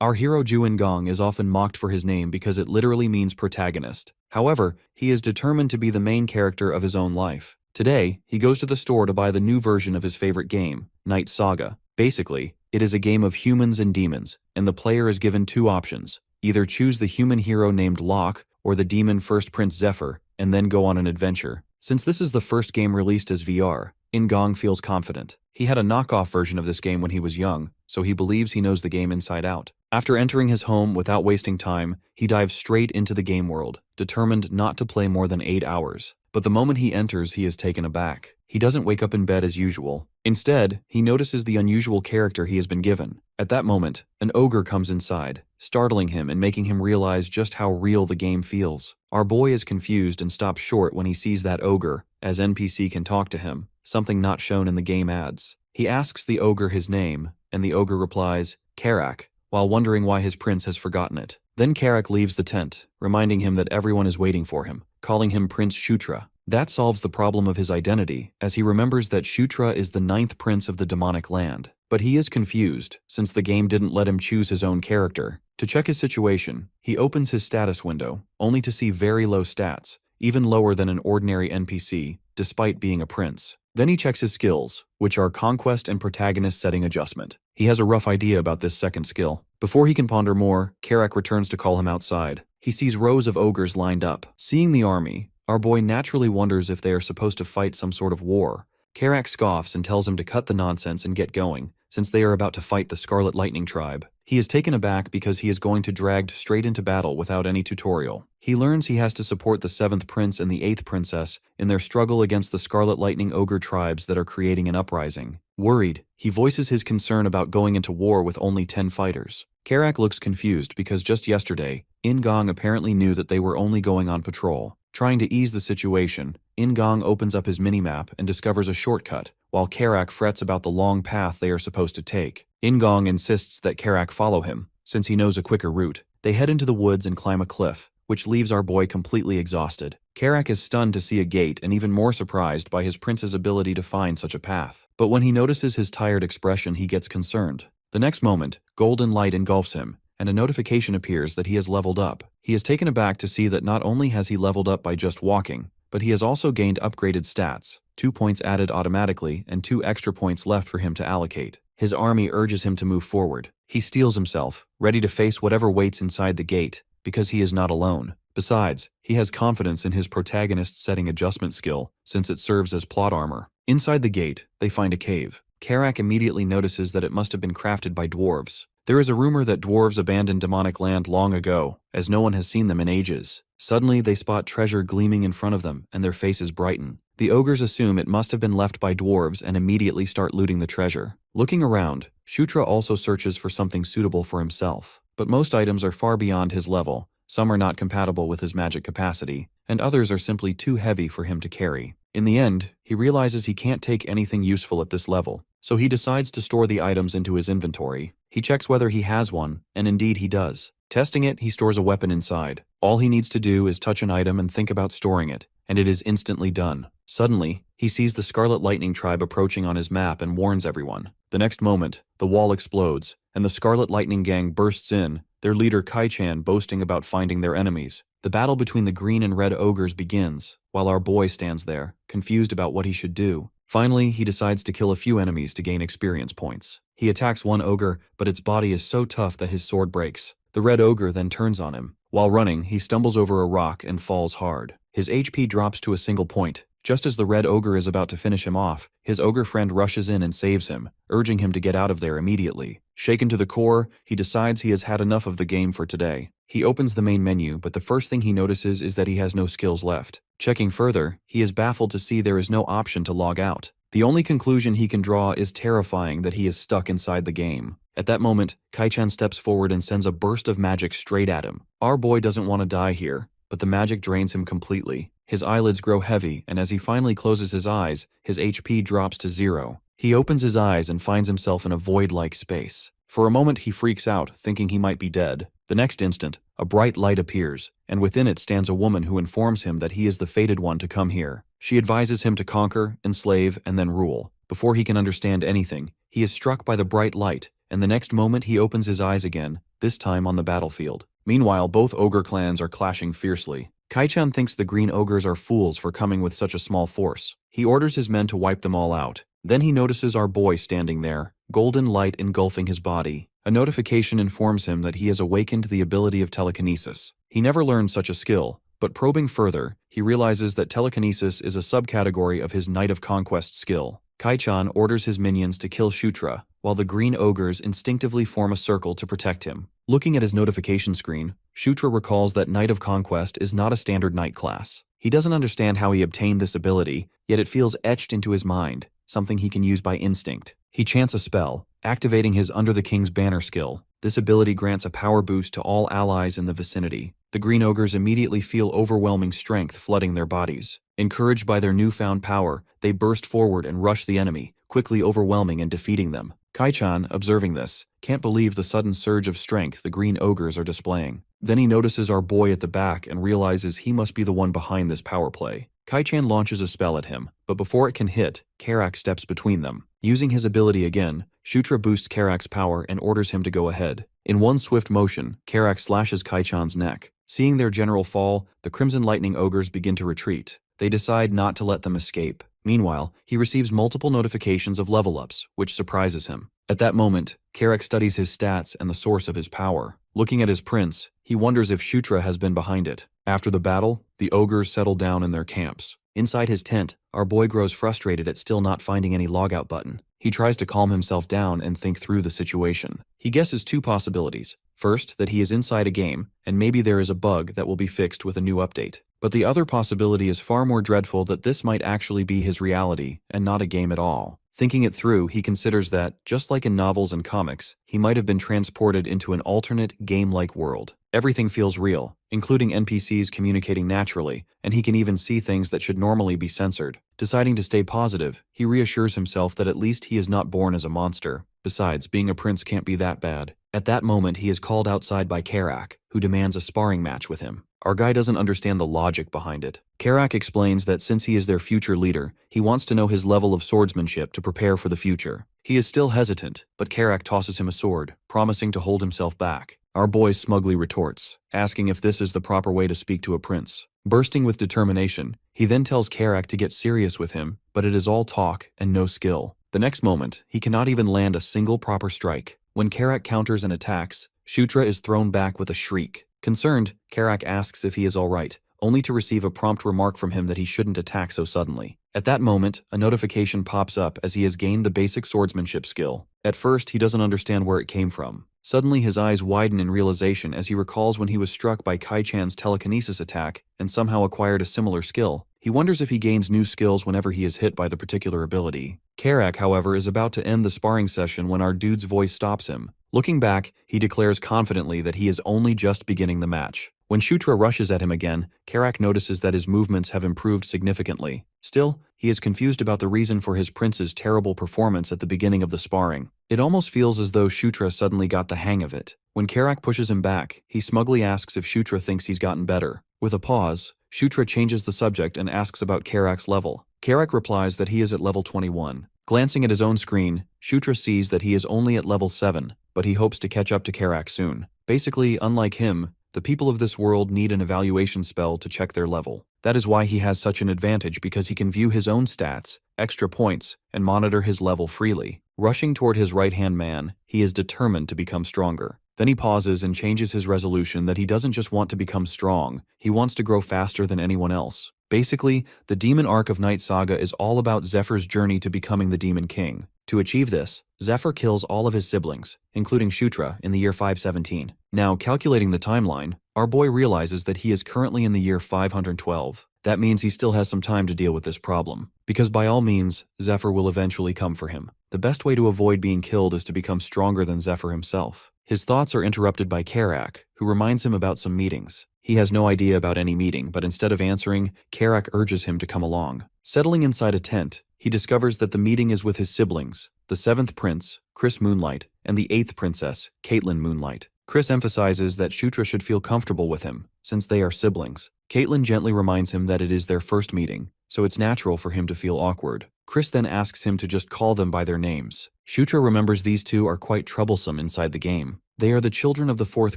Our hero Chwiryong is often mocked for his name because it literally means protagonist. However, he is determined to be the main character of his own life. Today, he goes to the store to buy the new version of his favorite game, Night Saga. Basically, it is a game of humans and demons, and the player is given two options. Either choose the human hero named Locke or the demon first Prince Zephyr, and then go on an adventure. Since this is the first game released as VR, Chwiryong feels confident. He had a knockoff version of this game when he was young, so he believes he knows the game inside out. After entering his home without wasting time, he dives straight into the game world, determined not to play more than 8 hours. But the moment he enters, he is taken aback. He doesn't wake up in bed as usual. Instead, he notices the unusual character he has been given. At that moment, an ogre comes inside, startling him and making him realize just how real the game feels. Our boy is confused and stops short when he sees that ogre, as NPC can talk to him, something not shown in the game ads. He asks the ogre his name, and the ogre replies, Karak, while wondering why his prince has forgotten it. Then Karak leaves the tent, reminding him that everyone is waiting for him, calling him Prince Shutra. That solves the problem of his identity, as he remembers that Shutra is the 9th prince of the demonic land. But he is confused, since the game didn't let him choose his own character. To check his situation, he opens his status window, only to see very low stats, even lower than an ordinary NPC, despite being a prince. Then he checks his skills, which are Conquest and Protagonist Setting Adjustment. He has a rough idea about this second skill. Before he can ponder more, Karak returns to call him outside. He sees rows of ogres lined up. Seeing the army, our boy naturally wonders if they are supposed to fight some sort of war. Karak scoffs and tells him to cut the nonsense and get going, since they are about to fight the Scarlet Lightning tribe. He is taken aback because he is going to dragged straight into battle without any tutorial. He learns he has to support the 7th prince and the 8th princess in their struggle against the Scarlet Lightning ogre tribes that are creating an uprising. Worried, he voices his concern about going into war with only 10 fighters. Karak looks confused because just yesterday, Chwiryong apparently knew that they were only going on patrol. Trying to ease the situation, Chwiryong opens up his minimap and discovers a shortcut, while Karak frets about the long path they are supposed to take. Chwiryong insists that Karak follow him, since he knows a quicker route. They head into the woods and climb a cliff, which leaves our boy completely exhausted. Karak is stunned to see a gate and even more surprised by his prince's ability to find such a path. But when he notices his tired expression, he gets concerned. The next moment, golden light engulfs him, and a notification appears that he has leveled up. He is taken aback to see that not only has he leveled up by just walking, but he has also gained upgraded stats, 2 points added automatically and 2 extra points left for him to allocate. His army urges him to move forward. He steels himself, ready to face whatever waits inside the gate, because he is not alone. Besides, he has confidence in his protagonist setting adjustment skill, since it serves as plot armor. Inside the gate, they find a cave. Karak immediately notices that it must have been crafted by dwarves. There is a rumor that dwarves abandoned demonic land long ago, as no one has seen them in ages. Suddenly, they spot treasure gleaming in front of them, and their faces brighten. The ogres assume it must have been left by dwarves and immediately start looting the treasure. Looking around, Shutra also searches for something suitable for himself. But most items are far beyond his level. Some are not compatible with his magic capacity, and others are simply too heavy for him to carry. In the end, he realizes he can't take anything useful at this level, so he decides to store the items into his inventory. He checks whether he has one, and indeed he does. Testing it, he stores a weapon inside. All he needs to do is touch an item and think about storing it, and it is instantly done. Suddenly, he sees the Scarlet Lightning tribe approaching on his map and warns everyone. The next moment, the wall explodes, and the Scarlet Lightning gang bursts in, their leader Kai-chan boasting about finding their enemies. The battle between the green and red ogres begins, while our boy stands there, confused about what he should do. Finally, he decides to kill a few enemies to gain experience points. He attacks one ogre, but its body is so tough that his sword breaks. The red ogre then turns on him. While running, he stumbles over a rock and falls hard. His HP drops to a single point. Just as the red ogre is about to finish him off, his ogre friend rushes in and saves him, urging him to get out of there immediately. Shaken to the core, he decides he has had enough of the game for today. He opens the main menu, but the first thing he notices is that he has no skills left. Checking further, he is baffled to see there is no option to log out. The only conclusion he can draw is terrifying that he is stuck inside the game. At that moment, Kai-chan steps forward and sends a burst of magic straight at him. Our boy doesn't want to die here, but the magic drains him completely. His eyelids grow heavy, and as he finally closes his eyes, his HP drops to 0. He opens his eyes and finds himself in a void-like space. For a moment he freaks out, thinking he might be dead. The next instant, a bright light appears, and within it stands a woman who informs him that he is the fated one to come here. She advises him to conquer, enslave, and then rule. Before he can understand anything, he is struck by the bright light, and the next moment he opens his eyes again, this time on the battlefield. Meanwhile, both ogre clans are clashing fiercely. Kai-chan thinks the green ogres are fools for coming with such a small force. He orders his men to wipe them all out. Then he notices our boy standing there, golden light engulfing his body. A notification informs him that he has awakened the ability of telekinesis. He never learned such a skill, but probing further, he realizes that telekinesis is a subcategory of his Knight of Conquest skill. Kai-chan orders his minions to kill Shutra, while the green ogres instinctively form a circle to protect him. Looking at his notification screen, Shutra recalls that Knight of Conquest is not a standard knight class. He doesn't understand how he obtained this ability, yet it feels etched into his mind, something he can use by instinct. He chants a spell, activating his Under the King's Banner skill. This ability grants a power boost to all allies in the vicinity. The green ogres immediately feel overwhelming strength flooding their bodies. Encouraged by their newfound power, they burst forward and rush the enemy, quickly overwhelming and defeating them. Kai-chan, observing this, can't believe the sudden surge of strength the green ogres are displaying. Then he notices our boy at the back and realizes he must be the one behind this power play. Kai-chan launches a spell at him, but before it can hit, Karak steps between them. Using his ability again, Shutra boosts Karak's power and orders him to go ahead. In one swift motion, Karak slashes Kai-chan's neck. Seeing their general fall, the Crimson Lightning ogres begin to retreat. They decide not to let them escape. Meanwhile, he receives multiple notifications of level-ups, which surprises him. At that moment, Karak studies his stats and the source of his power. Looking at his prince, he wonders if Shutra has been behind it. After the battle, the ogres settle down in their camps. Inside his tent, our boy grows frustrated at still not finding any logout button. He tries to calm himself down and think through the situation. He guesses two possibilities. First, that he is inside a game, and maybe there is a bug that will be fixed with a new update. But the other possibility is far more dreadful, that this might actually be his reality, and not a game at all. Thinking it through, he considers that, just like in novels and comics, he might have been transported into an alternate, game-like world. Everything feels real, including NPCs communicating naturally, and he can even see things that should normally be censored. Deciding to stay positive, he reassures himself that at least he is not born as a monster. Besides, being a prince can't be that bad. At that moment, he is called outside by Karak, who demands a sparring match with him. Our guy doesn't understand the logic behind it. Karak explains that since he is their future leader, he wants to know his level of swordsmanship to prepare for the future. He is still hesitant, but Karak tosses him a sword, promising to hold himself back. Our boy smugly retorts, asking if this is the proper way to speak to a prince. Bursting with determination, he then tells Karak to get serious with him, but it is all talk and no skill. The next moment, he cannot even land a single proper strike. When Karak counters and attacks, Shutra is thrown back with a shriek. Concerned, Karak asks if he is alright, only to receive a prompt remark from him that he shouldn't attack so suddenly. At that moment, a notification pops up as he has gained the basic swordsmanship skill. At first, he doesn't understand where it came from. Suddenly, his eyes widen in realization as he recalls when he was struck by Kai-chan's telekinesis attack and somehow acquired a similar skill. He wonders if he gains new skills whenever he is hit by the particular ability. Karak, however, is about to end the sparring session when our dude's voice stops him. Looking back, he declares confidently that he is only just beginning the match. When Shutra rushes at him again, Karak notices that his movements have improved significantly. Still, he is confused about the reason for his prince's terrible performance at the beginning of the sparring. It almost feels as though Shutra suddenly got the hang of it. When Karak pushes him back, he smugly asks if Shutra thinks he's gotten better. With a pause, Shutra changes the subject and asks about Karak's level. Karak replies that he is at level 21. Glancing at his own screen, Shutra sees that he is only at level 7, but he hopes to catch up to Karak soon. Basically, unlike him, the people of this world need an evaluation spell to check their level. That is why he has such an advantage, because he can view his own stats, extra points, and monitor his level freely. Rushing toward his right-hand man, he is determined to become stronger. Then he pauses and changes his resolution that he doesn't just want to become strong, he wants to grow faster than anyone else. Basically, the Demon Arc of Night Saga is all about Zephyr's journey to becoming the Demon King. To achieve this, Zephyr kills all of his siblings, including Shutra, in the year 517. Now, calculating the timeline, our boy realizes that he is currently in the year 512. That means he still has some time to deal with this problem, because by all means, Zephyr will eventually come for him. The best way to avoid being killed is to become stronger than Zephyr himself. His thoughts are interrupted by Karak, who reminds him about some meetings. He has no idea about any meeting, but instead of answering, Karak urges him to come along. Settling inside a tent, he discovers that the meeting is with his siblings, the 7th Prince, Chris Moonlight, and the 8th Princess, Caitlin Moonlight. Chris emphasizes that Shutra should feel comfortable with him, since they are siblings. Caitlin gently reminds him that it is their first meeting, so it's natural for him to feel awkward. Chris then asks him to just call them by their names. Shutra remembers these two are quite troublesome inside the game. They are the children of the fourth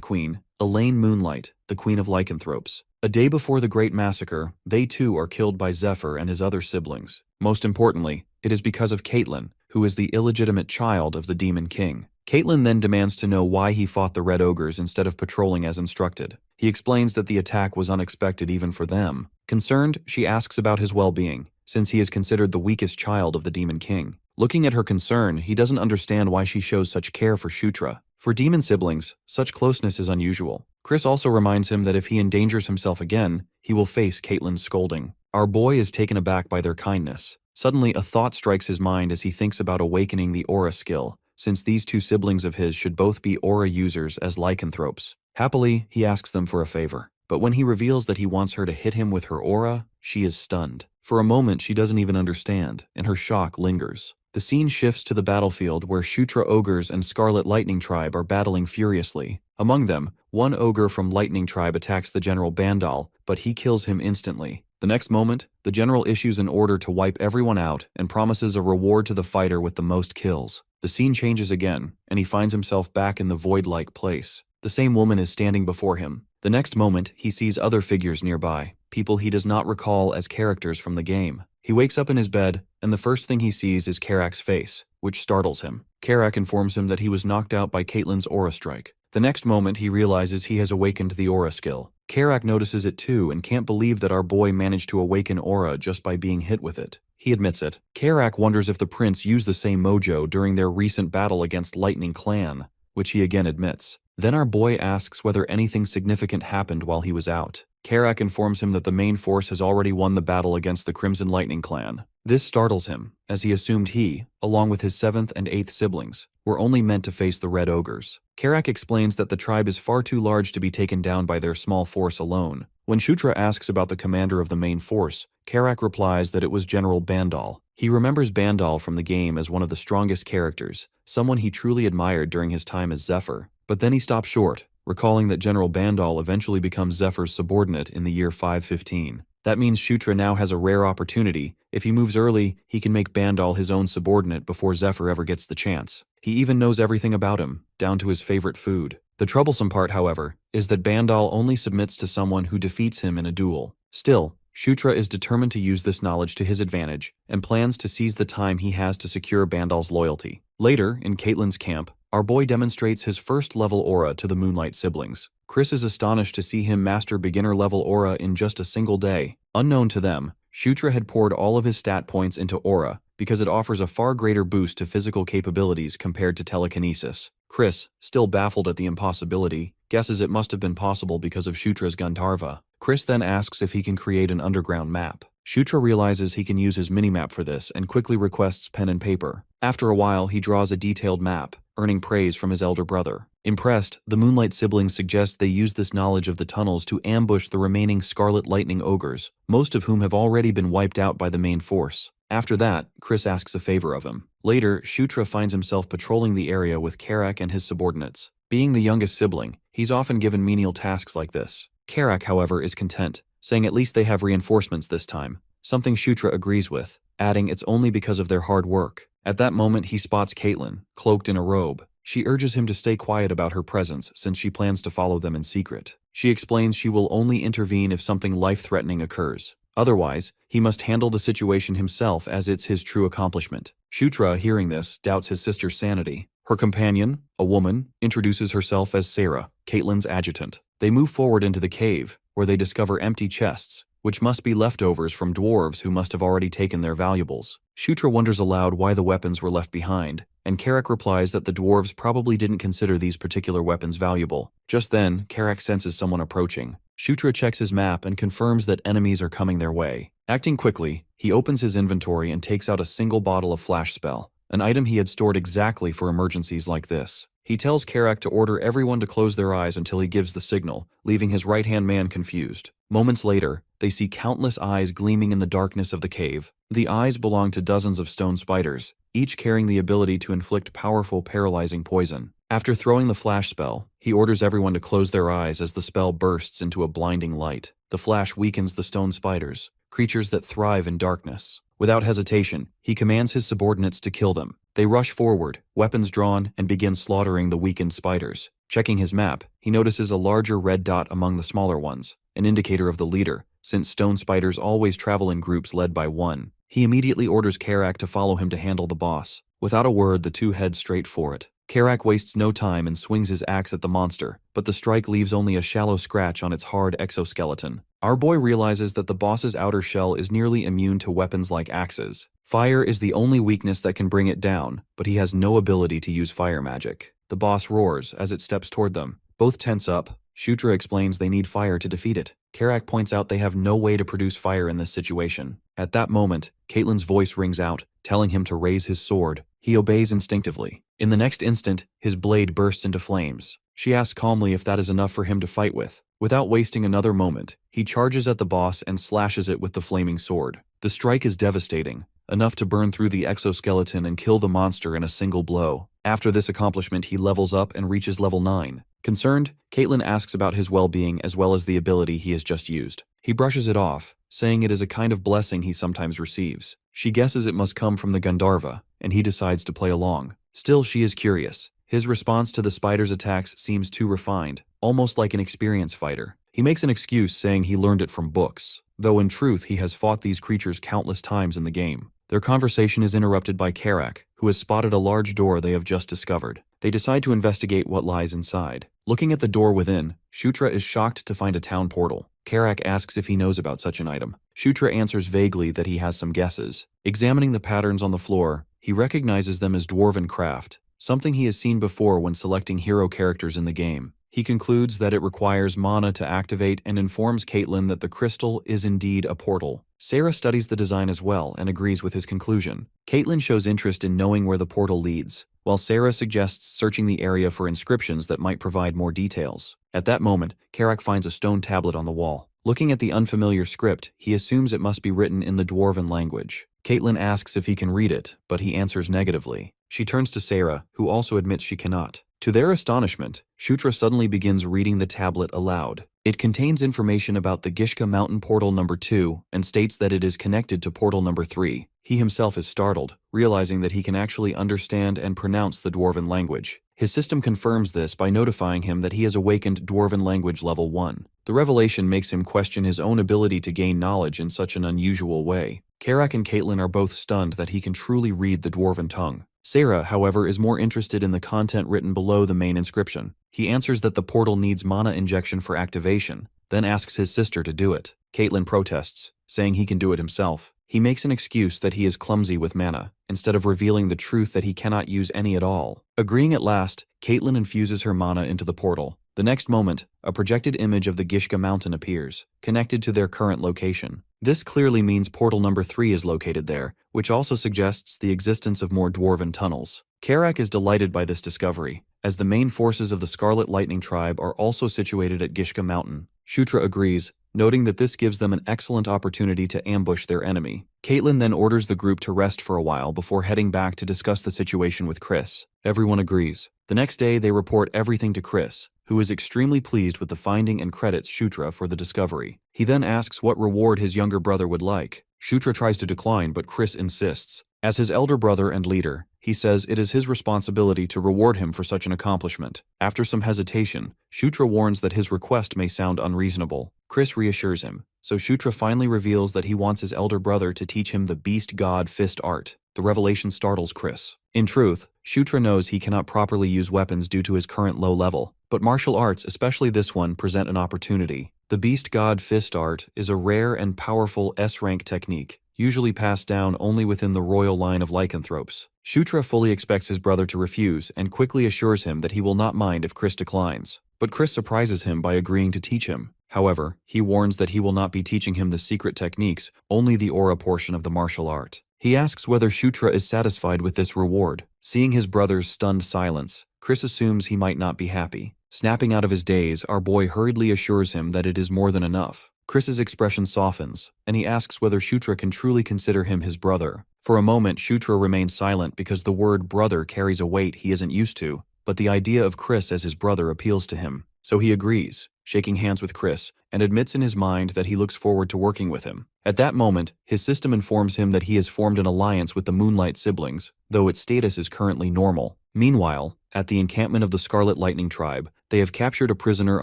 queen, Elaine Moonlight, the queen of lycanthropes. A day before the Great Massacre, they too are killed by Zephyr and his other siblings. Most importantly, it is because of Caitlyn, who is the illegitimate child of the Demon King. Caitlyn then demands to know why he fought the Red Ogres instead of patrolling as instructed. He explains that the attack was unexpected even for them. Concerned, she asks about his well-being, since he is considered the weakest child of the Demon King. Looking at her concern, he doesn't understand why she shows such care for Shutra. For demon siblings, such closeness is unusual. Chris also reminds him that if he endangers himself again, he will face Caitlyn's scolding. Our boy is taken aback by their kindness. Suddenly, a thought strikes his mind as he thinks about awakening the aura skill, since these two siblings of his should both be aura users as lycanthropes. Happily, he asks them for a favor. But when he reveals that he wants her to hit him with her aura, she is stunned. For a moment, she doesn't even understand, and her shock lingers. The scene shifts to the battlefield where Shutra Ogres and Scarlet Lightning Tribe are battling furiously. Among them, one ogre from Lightning Tribe attacks the General Bandal, but he kills him instantly. The next moment, the general issues an order to wipe everyone out and promises a reward to the fighter with the most kills. The scene changes again, and he finds himself back in the void-like place. The same woman is standing before him. The next moment, he sees other figures nearby, people he does not recall as characters from the game. He wakes up in his bed, and the first thing he sees is Karak's face, which startles him. Karak informs him that he was knocked out by Caitlyn's aura strike. The next moment, he realizes he has awakened the aura skill. Karak notices it too and can't believe that our boy managed to awaken aura just by being hit with it. He admits it. Karak wonders if the prince used the same mojo during their recent battle against Lightning Clan, which he again admits. Then our boy asks whether anything significant happened while he was out. Karak informs him that the main force has already won the battle against the Crimson Lightning Clan. This startles him, as he assumed he, along with his 7th and 8th siblings, were only meant to face the Red Ogres. Karak explains that the tribe is far too large to be taken down by their small force alone. When Shutra asks about the commander of the main force, Karak replies that it was General Bandal. He remembers Bandal from the game as one of the strongest characters, someone he truly admired during his time as Zephyr. But then he stops short, recalling that General Bandal eventually becomes Zephyr's subordinate in the year 515. That means Shutra now has a rare opportunity. If he moves early, he can make Bandal his own subordinate before Zephyr ever gets the chance. He even knows everything about him, down to his favorite food. The troublesome part, however, is that Bandal only submits to someone who defeats him in a duel. Still, Shutra is determined to use this knowledge to his advantage and plans to seize the time he has to secure Bandal's loyalty. Later, in Caitlyn's camp, our boy demonstrates his first-level aura to the Moonlight siblings. Chris is astonished to see him master beginner-level aura in just a single day. Unknown to them, Shutra had poured all of his stat points into aura because it offers a far greater boost to physical capabilities compared to telekinesis. Chris, still baffled at the impossibility, guesses it must have been possible because of Shutra's Gandharva. Chris then asks if he can create an underground map. Shutra realizes he can use his minimap for this and quickly requests pen and paper. After a while, he draws a detailed map, earning praise from his elder brother. Impressed, the Moonlight siblings suggest they use this knowledge of the tunnels to ambush the remaining Scarlet Lightning Ogres, most of whom have already been wiped out by the main force. After that, Chris asks a favor of him. Later, Shutra finds himself patrolling the area with Karak and his subordinates. Being the youngest sibling, he's often given menial tasks like this. Karak, however, is content, saying at least they have reinforcements this time, something Shutra agrees with, adding it's only because of their hard work. At that moment, he spots Caitlyn, cloaked in a robe. She urges him to stay quiet about her presence since she plans to follow them in secret. She explains she will only intervene if something life-threatening occurs. Otherwise, he must handle the situation himself as it's his true accomplishment. Shutra, hearing this, doubts his sister's sanity. Her companion, a woman, introduces herself as Sarah, Caitlyn's adjutant. They move forward into the cave, where they discover empty chests, which must be leftovers from dwarves who must have already taken their valuables. Shutra wonders aloud why the weapons were left behind, and Karak replies that the dwarves probably didn't consider these particular weapons valuable. Just then, Karak senses someone approaching. Shutra checks his map and confirms that enemies are coming their way. Acting quickly, he opens his inventory and takes out a single bottle of Flash Spell, an item he had stored exactly for emergencies like this. He tells Karak to order everyone to close their eyes until he gives the signal, leaving his right-hand man confused. Moments later, they see countless eyes gleaming in the darkness of the cave. The eyes belong to dozens of stone spiders, each carrying the ability to inflict powerful paralyzing poison. After throwing the flash spell, he orders everyone to close their eyes as the spell bursts into a blinding light. The flash weakens the stone spiders, creatures that thrive in darkness. Without hesitation, he commands his subordinates to kill them. They rush forward, weapons drawn, and begin slaughtering the weakened spiders. Checking his map, he notices a larger red dot among the smaller ones, an indicator of the leader, since stone spiders always travel in groups led by one. He immediately orders Karak to follow him to handle the boss. Without a word, the two head straight for it. Karak wastes no time and swings his axe at the monster, but the strike leaves only a shallow scratch on its hard exoskeleton. Our boy realizes that the boss's outer shell is nearly immune to weapons like axes. Fire is the only weakness that can bring it down, but he has no ability to use fire magic. The boss roars as it steps toward them. Both tense up. Shutra explains they need fire to defeat it. Karak points out they have no way to produce fire in this situation. At that moment, Caitlyn's voice rings out, telling him to raise his sword. He obeys instinctively. In the next instant, his blade bursts into flames. She asks calmly if that is enough for him to fight with. Without wasting another moment, he charges at the boss and slashes it with the flaming sword. The strike is devastating, enough to burn through the exoskeleton and kill the monster in a single blow. After this accomplishment, he levels up and reaches level 9. Concerned, Caitlyn asks about his well-being as well as the ability he has just used. He brushes it off, saying it is a kind of blessing he sometimes receives. She guesses it must come from the Gandharva, and he decides to play along. Still, she is curious. His response to the spider's attacks seems too refined, almost like an experienced fighter. He makes an excuse saying he learned it from books, though in truth he has fought these creatures countless times in the game. Their conversation is interrupted by Karak, who has spotted a large door they have just discovered. They decide to investigate what lies inside. Looking at the door within, Shutra is shocked to find a town portal. Karak asks if he knows about such an item. Shutra answers vaguely that he has some guesses. Examining the patterns on the floor, he recognizes them as dwarven craft, something he has seen before when selecting hero characters in the game. He concludes that it requires mana to activate and informs Caitlyn that the crystal is indeed a portal. Sarah studies the design as well and agrees with his conclusion. Caitlyn shows interest in knowing where the portal leads, while Sarah suggests searching the area for inscriptions that might provide more details. At that moment, Karak finds a stone tablet on the wall. Looking at the unfamiliar script, he assumes it must be written in the dwarven language. Caitlyn asks if he can read it, but he answers negatively. She turns to Sarah, who also admits she cannot. To their astonishment, Shutra suddenly begins reading the tablet aloud. It contains information about the Gishka Mountain Portal number 2 and states that it is connected to Portal number 3. He himself is startled, realizing that he can actually understand and pronounce the Dwarven language. His system confirms this by notifying him that he has awakened Dwarven language level 1. The revelation makes him question his own ability to gain knowledge in such an unusual way. Karak and Caitlyn are both stunned that he can truly read the Dwarven tongue. Sarah, however, is more interested in the content written below the main inscription. He answers that the portal needs mana injection for activation, then asks his sister to do it. Caitlyn protests, saying he can do it himself. He makes an excuse that he is clumsy with mana, instead of revealing the truth that he cannot use any at all. Agreeing at last, Caitlyn infuses her mana into the portal. The next moment, a projected image of the Gishka Mountain appears, connected to their current location. This clearly means portal number 3 is located there, which also suggests the existence of more dwarven tunnels. Karak is delighted by this discovery, as the main forces of the Scarlet Lightning tribe are also situated at Gishka Mountain. Shutra agrees, noting that this gives them an excellent opportunity to ambush their enemy. Caitlyn then orders the group to rest for a while before heading back to discuss the situation with Chris. Everyone agrees. The next day, they report everything to Chris, who is extremely pleased with the finding and credits Shutra for the discovery. He then asks what reward his younger brother would like. Shutra tries to decline, but Chris insists. As his elder brother and leader, he says it is his responsibility to reward him for such an accomplishment. After some hesitation, Shutra warns that his request may sound unreasonable. Chris reassures him, so Shutra finally reveals that he wants his elder brother to teach him the beast god fist art. The revelation startles Chris. In truth, Shutra knows he cannot properly use weapons due to his current low level, but martial arts, especially this one, present an opportunity. The beast god fist art is a rare and powerful S-rank technique, usually passed down only within the royal line of lycanthropes. Shutra fully expects his brother to refuse and quickly assures him that he will not mind if Chris declines. But Chris surprises him by agreeing to teach him. However, he warns that he will not be teaching him the secret techniques, only the aura portion of the martial art. He asks whether Shutra is satisfied with this reward. Seeing his brother's stunned silence, Chris assumes he might not be happy. Snapping out of his daze, our boy hurriedly assures him that it is more than enough. Chris's expression softens, and he asks whether Shutra can truly consider him his brother. For a moment, Shutra remains silent because the word brother carries a weight he isn't used to, but the idea of Chris as his brother appeals to him, so he agrees. shaking hands with Chris, and admits in his mind that he looks forward to working with him. At that moment, his system informs him that he has formed an alliance with the Moonlight siblings, though its status is currently normal. Meanwhile, at the encampment of the Scarlet Lightning tribe, they have captured a prisoner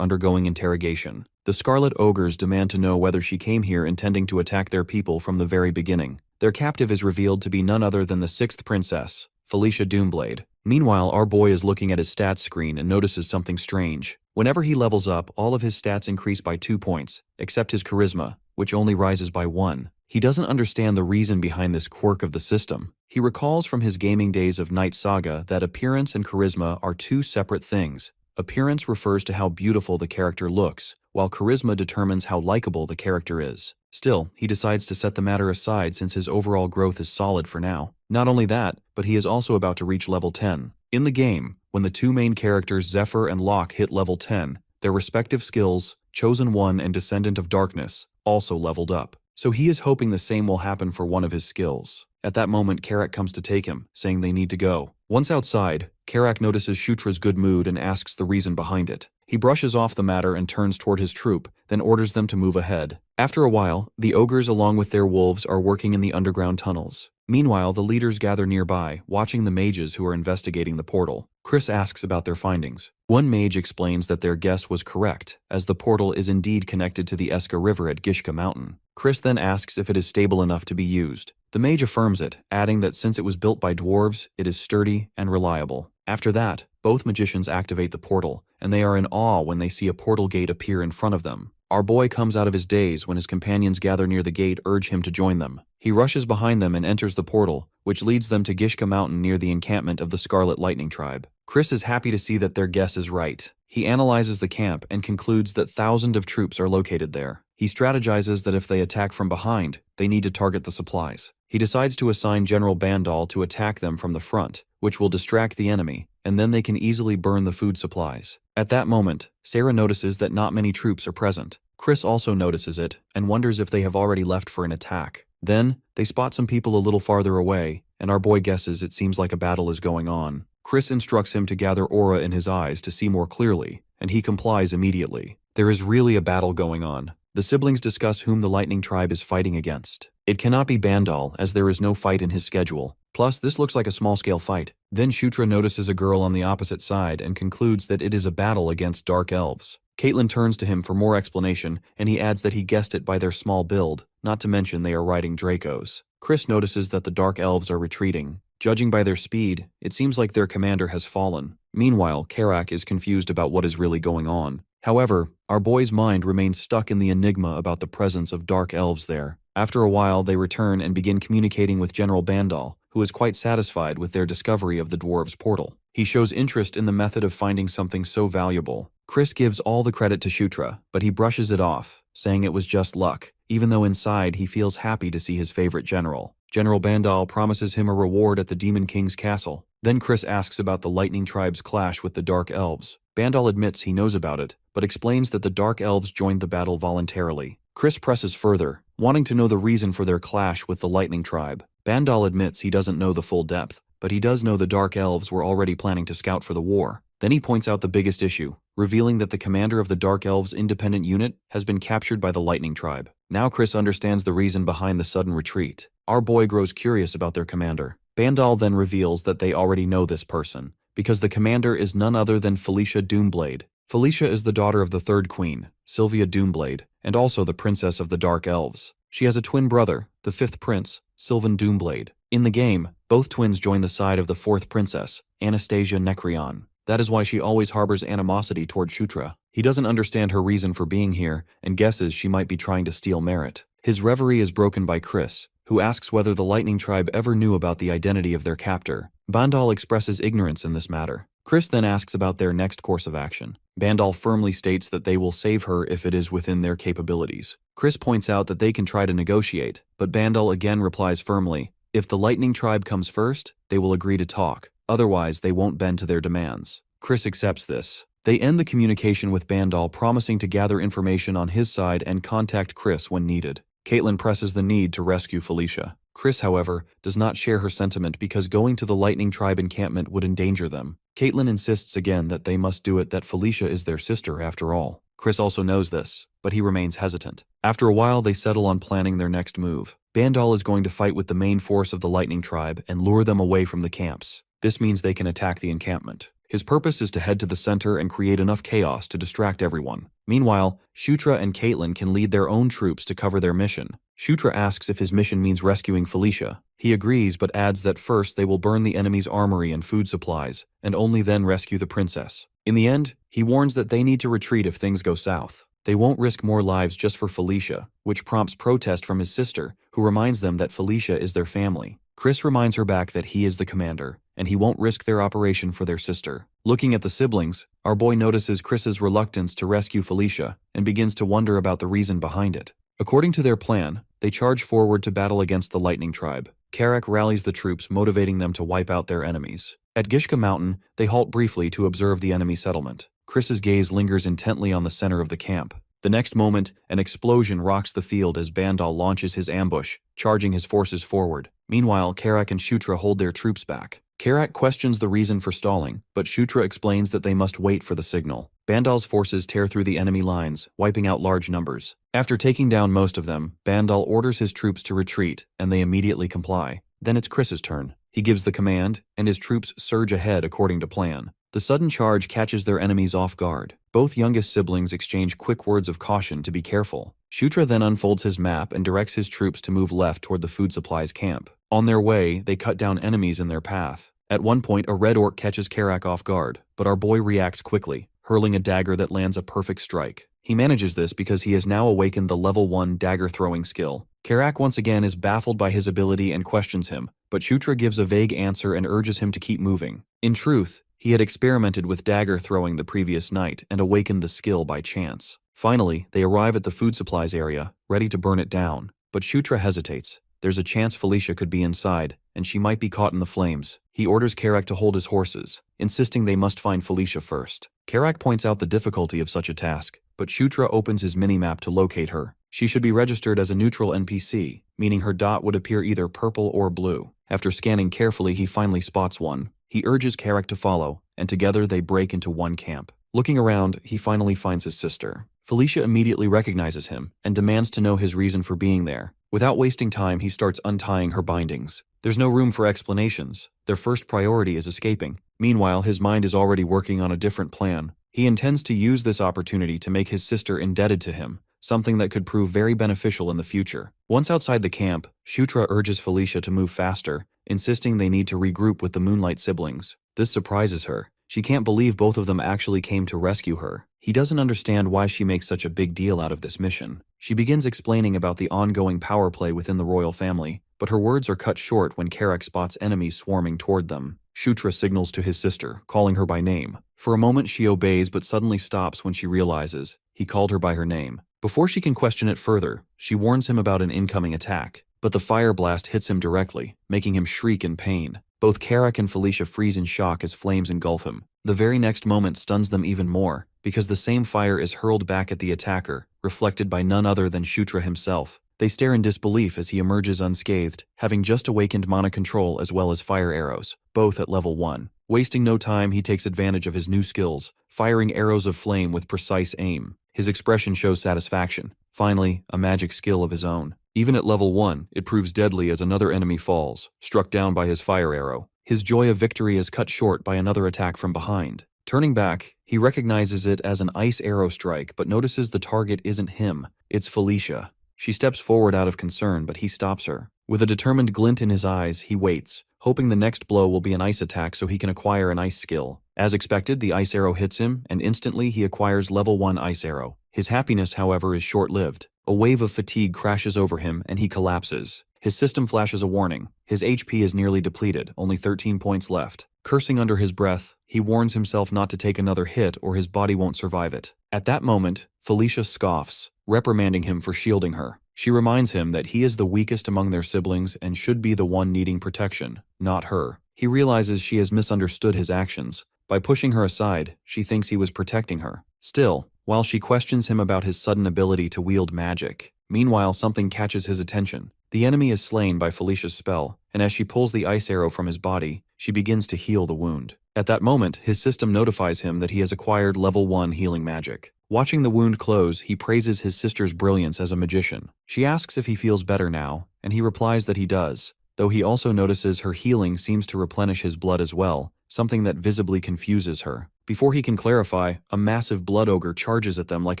undergoing interrogation. The Scarlet Ogres demand to know whether she came here intending to attack their people from the very beginning. Their captive is revealed to be none other than the 6th princess, Felicia Doomblade. Meanwhile, our boy is looking at his stats screen and notices something strange. Whenever he levels up, all of his stats increase by 2 points, except his charisma, which only rises by 1. He doesn't understand the reason behind this quirk of the system. He recalls from his gaming days of Night Saga that appearance and charisma are 2 separate things. Appearance refers to how beautiful the character looks, while charisma determines how likable the character is. Still, he decides to set the matter aside since his overall growth is solid for now. Not only that, but he is also about to reach level 10. In the game, when the 2 main characters Zephyr and Locke hit level 10, their respective skills, Chosen One and Descendant of Darkness, also leveled up. So he is hoping the same will happen for one of his skills. At that moment, Karak comes to take him, saying they need to go. Once outside, Karak notices Shutra's good mood and asks the reason behind it. He brushes off the matter and turns toward his troop, then orders them to move ahead. After a while, the ogres along with their wolves are working in the underground tunnels. Meanwhile, the leaders gather nearby, watching the mages who are investigating the portal. Chris asks about their findings. One mage explains that their guess was correct, as the portal is indeed connected to the Eska River at Gishka Mountain. Chris then asks if it is stable enough to be used. The mage affirms it, adding that since it was built by dwarves, it is sturdy and reliable. After that, both magicians activate the portal, and they are in awe when they see a portal gate appear in front of them. Our boy comes out of his daze when his companions gather near the gate urge him to join them. He rushes behind them and enters the portal, which leads them to Gishka Mountain near the encampment of the Scarlet Lightning tribe. Chris is happy to see that their guess is right. He analyzes the camp and concludes that thousands of troops are located there. He strategizes that if they attack from behind, they need to target the supplies. He decides to assign General Bandal to attack them from the front, which will distract the enemy, and then they can easily burn the food supplies. At that moment, Sarah notices that not many troops are present. Chris also notices it and wonders if they have already left for an attack. Then, they spot some people a little farther away, and our boy guesses it seems like a battle is going on. Chris instructs him to gather aura in his eyes to see more clearly, and he complies immediately. There is really a battle going on. The siblings discuss whom the Lightning tribe is fighting against. It cannot be Bandal, as there is no fight in his schedule. Plus, this looks like a small-scale fight. Then Shutra notices a girl on the opposite side and concludes that it is a battle against dark elves. Caitlin turns to him for more explanation, and he adds that he guessed it by their small build, not to mention they are riding Dracos. Chris notices that the dark elves are retreating. Judging by their speed, it seems like their commander has fallen. Meanwhile, Karak is confused about what is really going on. However, our boy's mind remains stuck in the enigma about the presence of dark elves there. After a while, they return and begin communicating with General Bandal, who is quite satisfied with their discovery of the dwarves' portal. He shows interest in the method of finding something so valuable. Chris gives all the credit to Shutra, but he brushes it off, saying it was just luck, even though inside he feels happy to see his favorite general. General Bandal promises him a reward at the Demon King's castle. Then Chris asks about the Lightning tribe's clash with the Dark Elves. Bandal admits he knows about it, but explains that the Dark Elves joined the battle voluntarily. Chris presses further, wanting to know the reason for their clash with the Lightning tribe. Bandal admits he doesn't know the full depth, but he does know the Dark Elves were already planning to scout for the war. Then he points out the biggest issue, revealing that the commander of the Dark Elves' independent unit has been captured by the Lightning tribe. Now Chris understands the reason behind the sudden retreat. Our boy grows curious about their commander. Bandal then reveals that they already know this person, because the commander is none other than Felicia Doomblade. Felicia is the daughter of the third queen, Sylvia Doomblade, and also the princess of the Dark Elves. She has a twin brother, the fifth prince, Sylvan Doomblade. In the game, both twins join the side of the fourth princess, Anastasia Nekrion. That is why she always harbors animosity toward Shutra. He doesn't understand her reason for being here and guesses she might be trying to steal merit. His reverie is broken by Chris, who asks whether the Lightning tribe ever knew about the identity of their captor. Bandal expresses ignorance in this matter. Chris then asks about their next course of action. Bandal firmly states that they will save her if it is within their capabilities. Chris points out that they can try to negotiate, but Bandal again replies firmly, if the Lightning tribe comes first, they will agree to talk. Otherwise, they won't bend to their demands. Chris accepts this. They end the communication with Bandal, promising to gather information on his side and contact Chris when needed. Caitlin presses the need to rescue Felicia. Chris, however, does not share her sentiment because going to the Lightning tribe encampment would endanger them. Caitlin insists again that they must do it, that Felicia is their sister after all. Chris also knows this, but he remains hesitant. After a while, they settle on planning their next move. Bandal is going to fight with the main force of the Lightning Tribe and lure them away from the camps. This means they can attack the encampment. His purpose is to head to the center and create enough chaos to distract everyone. Meanwhile, Shutra and Caitlin can lead their own troops to cover their mission. Shutra asks if his mission means rescuing Felicia. He agrees but adds that first they will burn the enemy's armory and food supplies, and only then rescue the princess. In the end, he warns that they need to retreat if things go south. They won't risk more lives just for Felicia, which prompts protest from his sister, who reminds them that Felicia is their family. Chris reminds her back that he is the commander, and he won't risk their operation for their sister. Looking at the siblings, our boy notices Chris's reluctance to rescue Felicia and begins to wonder about the reason behind it. According to their plan, they charge forward to battle against the Lightning Tribe. Karak rallies the troops, motivating them to wipe out their enemies. At Gishka Mountain, they halt briefly to observe the enemy settlement. Chris's gaze lingers intently on the center of the camp. The next moment, an explosion rocks the field as Bandal launches his ambush, charging his forces forward. Meanwhile, Karak and Shutra hold their troops back. Karak questions the reason for stalling, but Shutra explains that they must wait for the signal. Bandal's forces tear through the enemy lines, wiping out large numbers. After taking down most of them, Bandal orders his troops to retreat, and they immediately comply. Then it's Chris's turn. He gives the command, and his troops surge ahead according to plan. The sudden charge catches their enemies off guard. Both youngest siblings exchange quick words of caution to be careful. Shutra then unfolds his map and directs his troops to move left toward the food supplies camp. On their way, they cut down enemies in their path. At one point, a red orc catches Karak off guard, but our boy reacts quickly, hurling a dagger that lands a perfect strike. He manages this because he has now awakened the level 1 dagger throwing skill. Karak once again is baffled by his ability and questions him, but Shutra gives a vague answer and urges him to keep moving. In truth, he had experimented with dagger throwing the previous night and awakened the skill by chance. Finally, they arrive at the food supplies area, ready to burn it down, but Shutra hesitates. There's a chance Felicia could be inside, and she might be caught in the flames. He orders Karak to hold his horses, insisting they must find Felicia first. Karak points out the difficulty of such a task, but Shutra opens his minimap to locate her. She should be registered as a neutral NPC, meaning her dot would appear either purple or blue. After scanning carefully, he finally spots one. He urges Karak to follow, and together they break into one camp. Looking around, he finally finds his sister. Felicia immediately recognizes him and demands to know his reason for being there. Without wasting time, he starts untying her bindings. There's no room for explanations. Their first priority is escaping. Meanwhile, his mind is already working on a different plan. He intends to use this opportunity to make his sister indebted to him, something that could prove very beneficial in the future. Once outside the camp, Shutra urges Felicia to move faster, insisting they need to regroup with the Moonlight siblings. This surprises her. She can't believe both of them actually came to rescue her. He doesn't understand why she makes such a big deal out of this mission. She begins explaining about the ongoing power play within the royal family, but her words are cut short when Karak spots enemies swarming toward them. Shutra signals to his sister, calling her by name. For a moment she obeys but suddenly stops when she realizes he called her by her name. Before she can question it further, she warns him about an incoming attack, but the fire blast hits him directly, making him shriek in pain. Both Karak and Felicia freeze in shock as flames engulf him. The very next moment stuns them even more, because the same fire is hurled back at the attacker, reflected by none other than Shutra himself. They stare in disbelief as he emerges unscathed, having just awakened mana control as well as fire arrows, both at level 1. Wasting no time, he takes advantage of his new skills, firing arrows of flame with precise aim. His expression shows satisfaction. Finally, a magic skill of his own. Even at level 1, it proves deadly as another enemy falls, struck down by his fire arrow. His joy of victory is cut short by another attack from behind. Turning back, he recognizes it as an ice arrow strike but notices the target isn't him, it's Felicia. She steps forward out of concern, but he stops her. With a determined glint in his eyes, he waits, hoping the next blow will be an ice attack so he can acquire an ice skill. As expected, the ice arrow hits him, and instantly he acquires level 1 ice arrow. His happiness, however, is short-lived. A wave of fatigue crashes over him, and he collapses. His system flashes a warning. His HP is nearly depleted, only 13 points left. Cursing under his breath, he warns himself not to take another hit or his body won't survive it. At that moment, Felicia scoffs, reprimanding him for shielding her. She reminds him that he is the weakest among their siblings and should be the one needing protection, not her. He realizes she has misunderstood his actions. By pushing her aside, she thinks he was protecting her. Still, while she questions him about his sudden ability to wield magic, meanwhile something catches his attention. The enemy is slain by Felicia's spell, and as she pulls the ice arrow from his body, she begins to heal the wound. At that moment, his system notifies him that he has acquired level 1 healing magic. Watching the wound close, he praises his sister's brilliance as a magician. She asks if he feels better now, and he replies that he does, though he also notices her healing seems to replenish his blood as well, something that visibly confuses her. Before he can clarify, a massive blood ogre charges at them like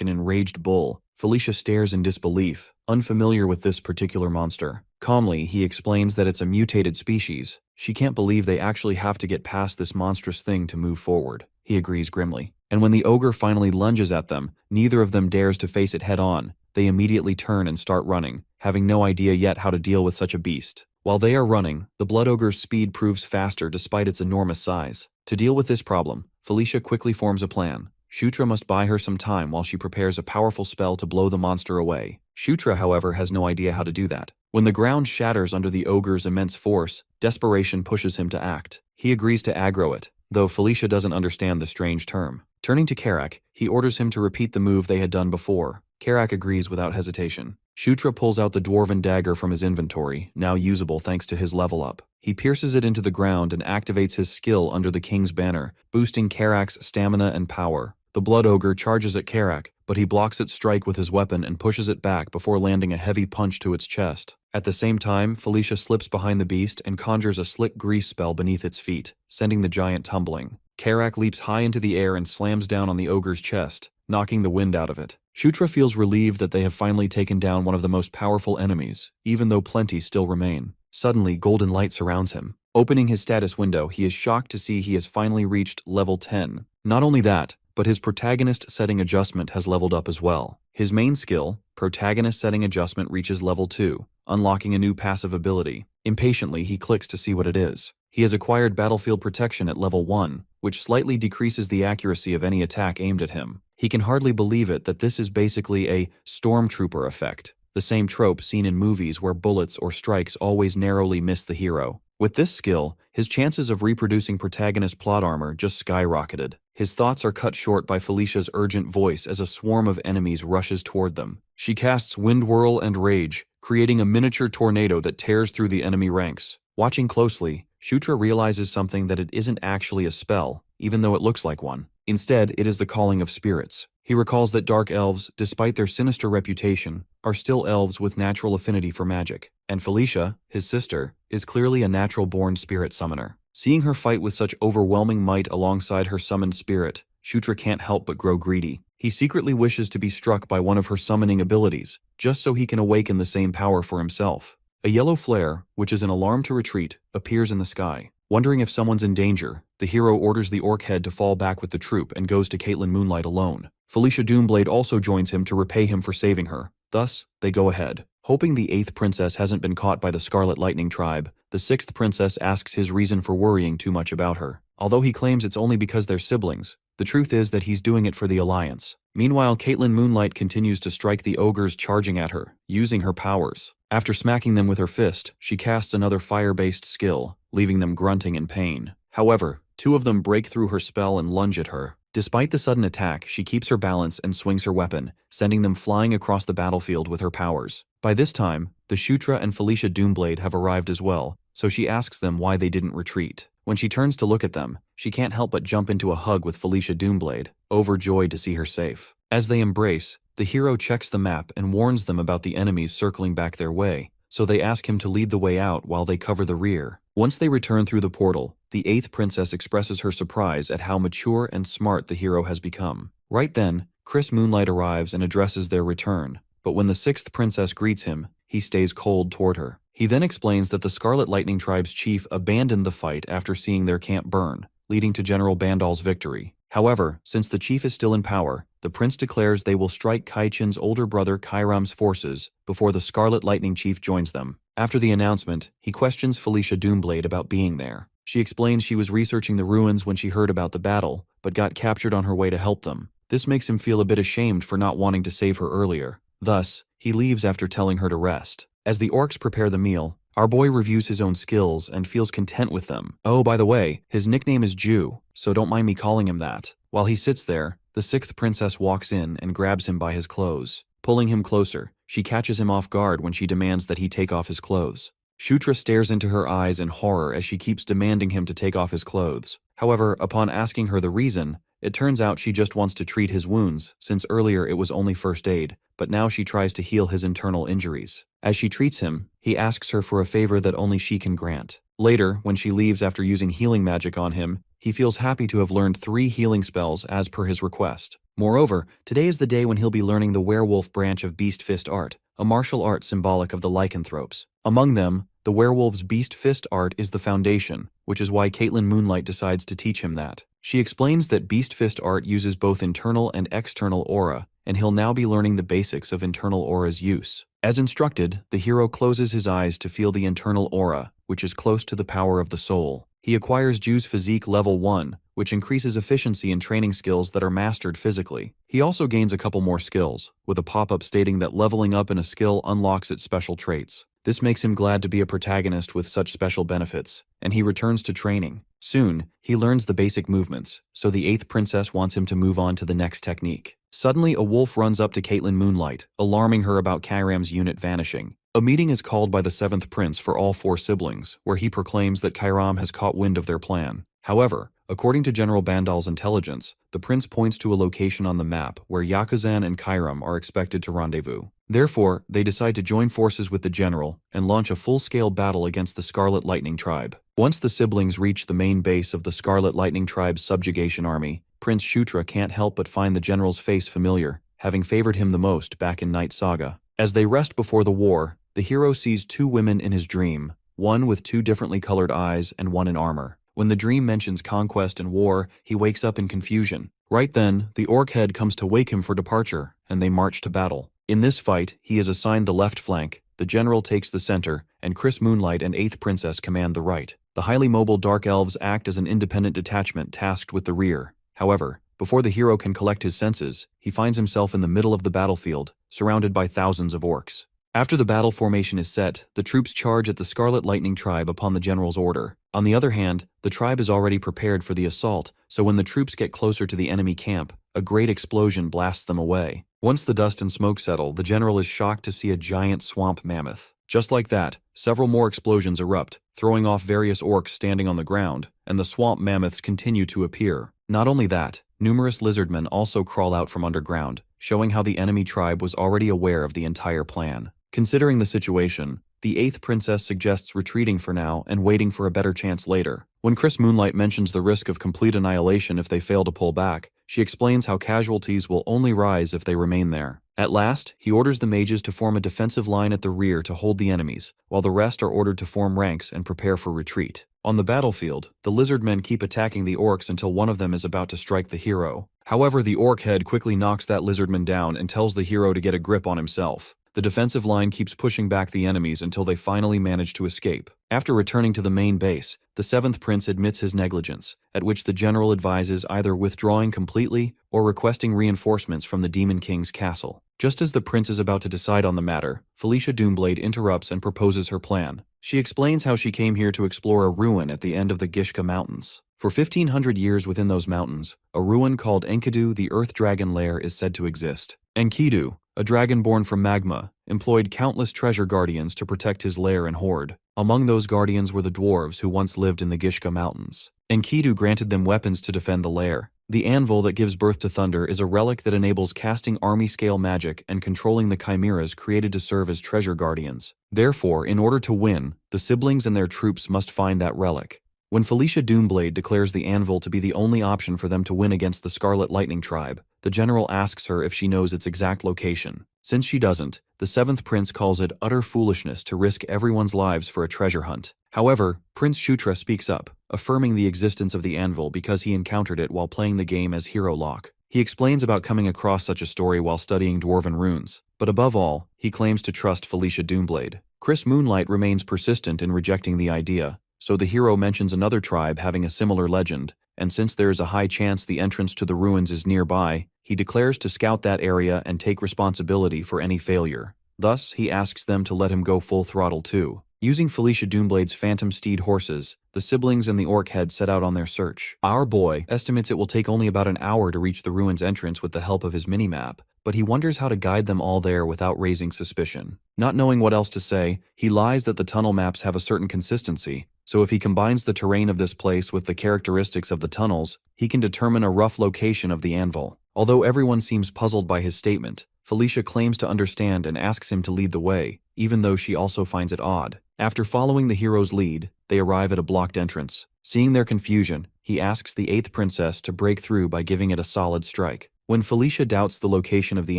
an enraged bull. Felicia stares in disbelief, unfamiliar with this particular monster. Calmly, he explains that it's a mutated species. She can't believe they actually have to get past this monstrous thing to move forward. He agrees grimly. And when the ogre finally lunges at them, neither of them dares to face it head-on. They immediately turn and start running, having no idea yet how to deal with such a beast. While they are running, the blood ogre's speed proves faster despite its enormous size. To deal with this problem, Felicia quickly forms a plan. Shutra must buy her some time while she prepares a powerful spell to blow the monster away. Shutra, however, has no idea how to do that. When the ground shatters under the ogre's immense force, desperation pushes him to act. He agrees to aggro it, though Felicia doesn't understand the strange term. Turning to Karak, he orders him to repeat the move they had done before. Karak agrees without hesitation. Shutra pulls out the dwarven dagger from his inventory, now usable thanks to his level up. He pierces it into the ground and activates his skill under the king's banner, boosting Karak's stamina and power. The blood ogre charges at Karak, but he blocks its strike with his weapon and pushes it back before landing a heavy punch to its chest. At the same time, Felicia slips behind the beast and conjures a slick grease spell beneath its feet, sending the giant tumbling. Karak leaps high into the air and slams down on the ogre's chest, knocking the wind out of it. Shutra feels relieved that they have finally taken down one of the most powerful enemies, even though plenty still remain. Suddenly, golden light surrounds him. Opening his status window, he is shocked to see he has finally reached level 10. Not only that, but his protagonist setting adjustment has leveled up as well. His main skill, protagonist setting adjustment, reaches level 2, unlocking a new passive ability. Impatiently, he clicks to see what it is. He has acquired battlefield protection at level 1, which slightly decreases the accuracy of any attack aimed at him. He can hardly believe it that this is basically a stormtrooper effect, the same trope seen in movies where bullets or strikes always narrowly miss the hero. With this skill, his chances of reproducing protagonist plot armor just skyrocketed. His thoughts are cut short by Felicia's urgent voice as a swarm of enemies rushes toward them. She casts Wind Whirl and Rage, creating a miniature tornado that tears through the enemy ranks. Watching closely, Shutra realizes something, that it isn't actually a spell, even though it looks like one. Instead, it is the calling of spirits. He recalls that dark elves, despite their sinister reputation, are still elves with natural affinity for magic. And Felicia, his sister, is clearly a natural-born spirit summoner. Seeing her fight with such overwhelming might alongside her summoned spirit, Shutra can't help but grow greedy. He secretly wishes to be struck by one of her summoning abilities, just so he can awaken the same power for himself. A yellow flare, which is an alarm to retreat, appears in the sky. Wondering if someone's in danger, the hero orders the orc head to fall back with the troop and goes to Caitlin Moonlight alone. Felicia Doomblade also joins him to repay him for saving her. Thus, they go ahead. Hoping the 8th princess hasn't been caught by the Scarlet Lightning tribe, the 6th princess asks his reason for worrying too much about her. Although he claims it's only because they're siblings, the truth is that he's doing it for the Alliance. Meanwhile, Caitlin Moonlight continues to strike the ogres charging at her, using her powers. After smacking them with her fist, she casts another fire-based skill, leaving them grunting in pain. However, 2 of them break through her spell and lunge at her. Despite the sudden attack, she keeps her balance and swings her weapon, sending them flying across the battlefield with her powers. By this time, the Shutra and Felicia Doomblade have arrived as well, so she asks them why they didn't retreat. When she turns to look at them, she can't help but jump into a hug with Felicia Doomblade, overjoyed to see her safe. As they embrace, the hero checks the map and warns them about the enemies circling back their way, so they ask him to lead the way out while they cover the rear. Once they return through the portal, the 8th princess expresses her surprise at how mature and smart the hero has become. Right then, Chris Moonlight arrives and addresses their return, but when the 6th princess greets him, he stays cold toward her. He then explains that the Scarlet Lightning tribe's chief abandoned the fight after seeing their camp burn, leading to General Bandal's victory. However, since the chief is still in power, the prince declares they will strike Kaichin's older brother Kairam's forces before the Scarlet Lightning chief joins them. After the announcement, he questions Felicia Doomblade about being there. She explains she was researching the ruins when she heard about the battle, but got captured on her way to help them. This makes him feel a bit ashamed for not wanting to save her earlier. Thus, he leaves after telling her to rest. As the orcs prepare the meal, our boy reviews his own skills and feels content with them. Oh, by the way, his nickname is Jew, so don't mind me calling him that. While he sits there, the 6th princess walks in and grabs him by his clothes. Pulling him closer, she catches him off guard when she demands that he take off his clothes. Shutra stares into her eyes in horror as she keeps demanding him to take off his clothes. However, upon asking her the reason, It turns out she just wants to treat his wounds, since earlier it was only first aid, but now she tries to heal his internal injuries. As she treats him, he asks her for a favor that only she can grant. Later, when she leaves after using healing magic on him, he feels happy to have learned 3 healing spells as per his request. Moreover, today is the day when he'll be learning the werewolf branch of Beast Fist art, a martial art symbolic of the lycanthropes. Among them, the werewolf's Beast Fist art is the foundation, which is why Caitlin Moonlight decides to teach him that. She explains that Beast Fist art uses both internal and external aura, and he'll now be learning the basics of internal aura's use. As instructed, the hero closes his eyes to feel the internal aura, which is close to the power of the soul. He acquires Ju's Physique Level 1, which increases efficiency in training skills that are mastered physically. He also gains a couple more skills, with a pop-up stating that leveling up in a skill unlocks its special traits. This makes him glad to be a protagonist with such special benefits, and he returns to training. Soon, he learns the basic movements, so the 8th princess wants him to move on to the next technique. Suddenly, a wolf runs up to Caitlin Moonlight, alarming her about Kairam's unit vanishing. A meeting is called by the 7th prince for all 4 siblings, where he proclaims that Kairam has caught wind of their plan. However, according to General Bandal's intelligence, the prince points to a location on the map where Yakuzan and Kairam are expected to rendezvous. Therefore, they decide to join forces with the general and launch a full-scale battle against the Scarlet Lightning tribe. Once the siblings reach the main base of the Scarlet Lightning tribe's subjugation army, Prince Shutra can't help but find the general's face familiar, having favored him the most back in Night Saga. As they rest before the war, the hero sees 2 women in his dream, one with 2 differently colored eyes and one in armor. When the dream mentions conquest and war, he wakes up in confusion. Right then, the orc head comes to wake him for departure, and they march to battle. In this fight, he is assigned the left flank, the general takes the center, and Chris Moonlight and 8th Princess command the right. The highly mobile Dark Elves act as an independent detachment tasked with the rear. However, before the hero can collect his senses, he finds himself in the middle of the battlefield, surrounded by thousands of orcs. After the battle formation is set, the troops charge at the Scarlet Lightning tribe upon the general's order. On the other hand, the tribe is already prepared for the assault, so when the troops get closer to the enemy camp, a great explosion blasts them away. Once the dust and smoke settle, the general is shocked to see a giant swamp mammoth. Just like that, several more explosions erupt, throwing off various orcs standing on the ground, and the swamp mammoths continue to appear. Not only that, numerous lizardmen also crawl out from underground, showing how the enemy tribe was already aware of the entire plan. Considering the situation, the 8th princess suggests retreating for now and waiting for a better chance later. When Chris Moonlight mentions the risk of complete annihilation if they fail to pull back, she explains how casualties will only rise if they remain there. At last, he orders the mages to form a defensive line at the rear to hold the enemies, while the rest are ordered to form ranks and prepare for retreat. On the battlefield, the lizardmen keep attacking the orcs until one of them is about to strike the hero. However, the orc head quickly knocks that lizardman down and tells the hero to get a grip on himself. The defensive line keeps pushing back the enemies until they finally manage to escape. After returning to the main base, the 7th prince admits his negligence, at which the general advises either withdrawing completely or requesting reinforcements from the Demon King's castle. Just as the prince is about to decide on the matter, Felicia Doomblade interrupts and proposes her plan. She explains how she came here to explore a ruin at the end of the Gishka Mountains. For 1,500 years within those mountains, a ruin called Enkidu, the Earth Dragon Lair, is said to exist. Enkidu, a dragon born from magma, employed countless treasure guardians to protect his lair and hoard. Among those guardians were the dwarves who once lived in the Gishka Mountains. Enkidu granted them weapons to defend the lair. The anvil that gives birth to thunder is a relic that enables casting army-scale magic and controlling the chimeras created to serve as treasure guardians. Therefore, in order to win, the siblings and their troops must find that relic. When Felicia Doomblade declares the anvil to be the only option for them to win against the Scarlet Lightning tribe, the general asks her if she knows its exact location. Since she doesn't, the 7th prince calls it utter foolishness to risk everyone's lives for a treasure hunt. However, Prince Shutra speaks up, affirming the existence of the anvil because he encountered it while playing the game as Hero Lock. He explains about coming across such a story while studying dwarven runes, but above all, he claims to trust Felicia Doomblade. Chris Moonlight remains persistent in rejecting the idea, so the hero mentions another tribe having a similar legend, and since there is a high chance the entrance to the ruins is nearby, he declares to scout that area and take responsibility for any failure. Thus, he asks them to let him go full throttle too. Using Felicia Doomblade's phantom steed horses, the siblings and the orc head set out on their search. Our boy estimates it will take only about an hour to reach the ruins entrance with the help of his minimap, but he wonders how to guide them all there without raising suspicion. Not knowing what else to say, he lies that the tunnel maps have a certain consistency, so if he combines the terrain of this place with the characteristics of the tunnels, he can determine a rough location of the anvil. Although everyone seems puzzled by his statement, Felicia claims to understand and asks him to lead the way, even though she also finds it odd. After following the hero's lead, they arrive at a blocked entrance. Seeing their confusion, he asks the 8th princess to break through by giving it a solid strike. When Felicia doubts the location of the